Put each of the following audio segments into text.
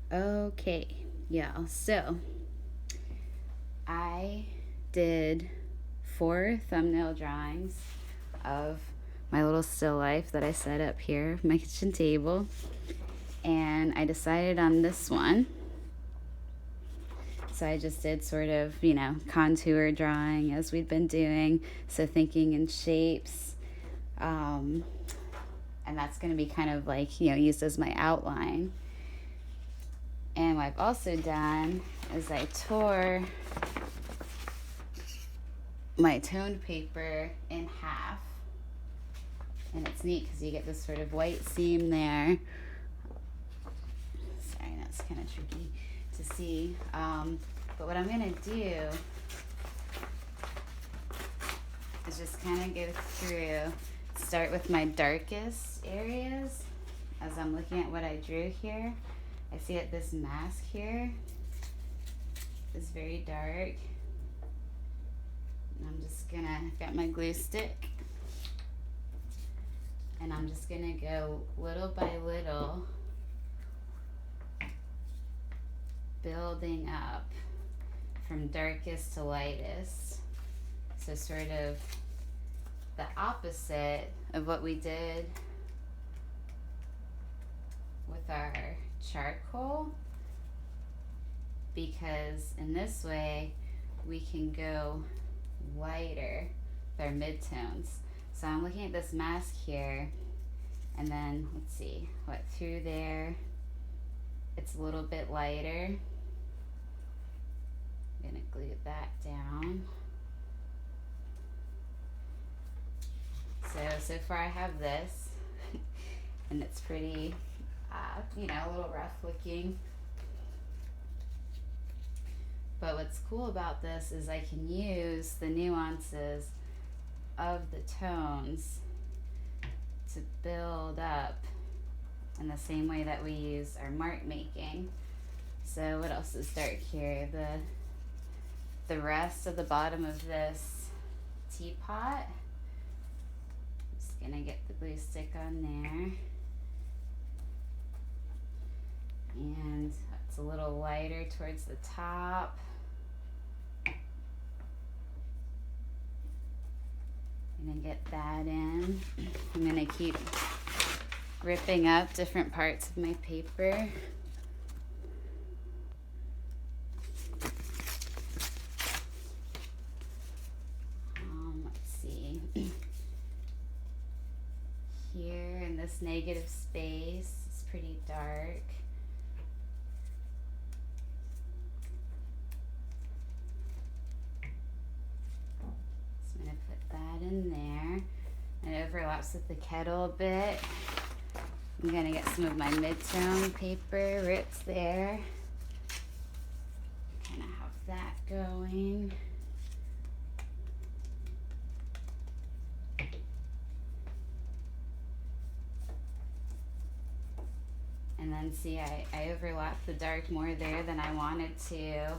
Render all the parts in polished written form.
Okay, yeah, so I did 4 thumbnail drawings of my little still life that I set up here, my kitchen table, and I decided on this one. So I just did sort of, contour drawing as we'd been doing, so thinking in shapes. Um, and that's going to be kind of like, used as my outline. And what I've also done is I tore my toned paper in half. And it's neat because you get this sort of white seam there. Sorry, that's kind of tricky to see. But what I'm going to do is just kind of go through, start with my darkest areas as I'm looking at what I drew here. I see that this mask here is very dark. And I'm just gonna, got my glue stick, and I'm just gonna go little by little, building up from darkest to lightest. So sort of the opposite of what we did with our charcoal, because in this way we can go lighter with our midtones. So I'm looking at this mask here, and then let's see what through there, it's a little bit lighter. I'm gonna glue that down. So far I have this and it's pretty a little rough looking. But what's cool about this is I can use the nuances of the tones to build up in the same way that we use our mark making. So what else is dark here? The rest of the bottom of this teapot. I'm just gonna get the glue stick on there. And it's a little lighter towards the top. I'm gonna get that in. I'm gonna keep ripping up different parts of my paper. Let's see. Here in this negative space, it's pretty dark. That in there. It overlaps with the kettle a bit. I'm gonna get some of my mid-tone paper ripped there. Kind of have that going. And then see, I overlapped the dark more there than I wanted to.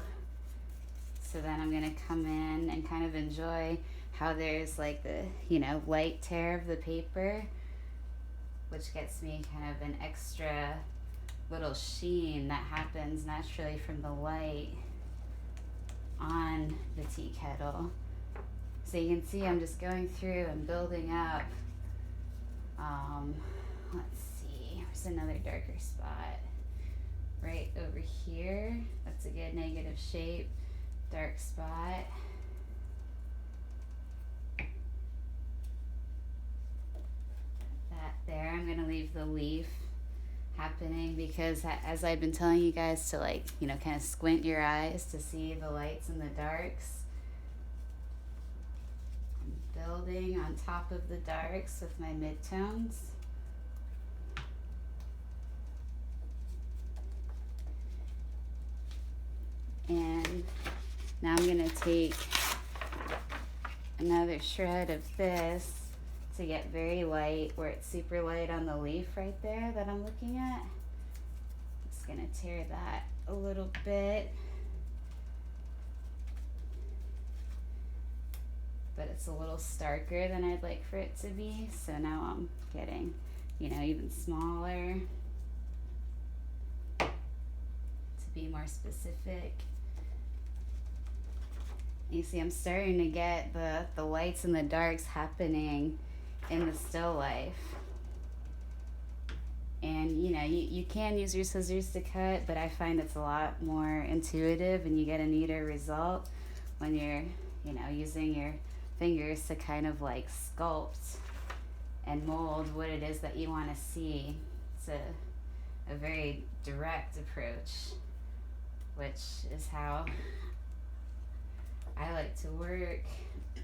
So then I'm gonna come in and kind of enjoy how there's like the, light tear of the paper, which gets me kind of an extra little sheen that happens naturally from the light on the tea kettle. So you can see I'm just going through and building up. Let's see, there's another darker spot right over here. That's a good negative shape, dark spot. There, I'm gonna leave the leaf happening because as I've been telling you guys to kind of squint your eyes to see the lights and the darks. I'm building on top of the darks with my midtones. And now I'm gonna take another shred of this to get very light, where it's super light on the leaf right there that I'm looking at. I'm just gonna tear that a little bit. But it's a little starker than I'd like for it to be, so now I'm getting, even smaller. be more specific. You see, I'm starting to get the lights and the darks happening in the still life. And you know, you can use your scissors to cut, but I find it's a lot more intuitive and you get a neater result when you're, you know, using your fingers to kind of like sculpt and mold what it is that you want to see. It's a very direct approach, which is how I like to work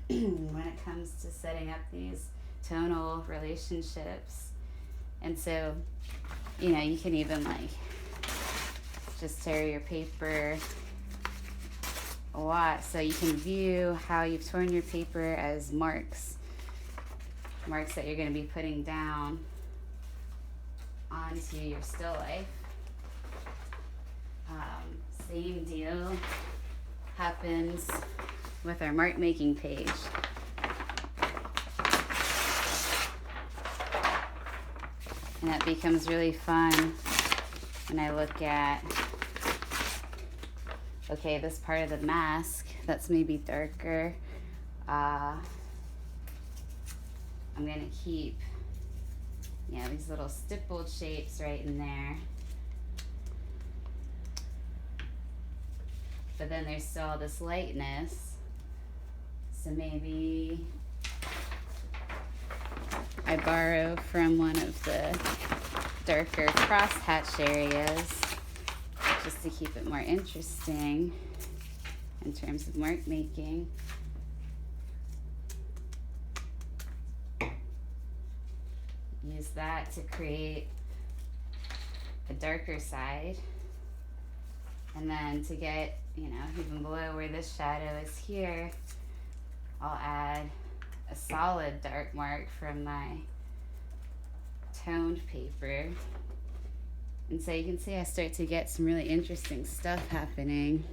when it comes to setting up these tonal relationships. And so, you know, you can even like just tear your paper a lot so you can view how you've torn your paper as marks that you're going to be putting down onto your still life. Same deal happens with our mark making page. And that becomes really fun when I look at, okay, this part of the mask that's maybe darker, I'm gonna keep, you know, these little stippled shapes right in there. But then there's still all this lightness. So maybe I borrow from one of the darker cross-hatched areas just to keep it more interesting in terms of mark making. Use that to create a darker side. And then to get, you know, even below where this shadow is here, I'll add a solid dark mark from my toned paper. And so you can see I start to get some really interesting stuff happening.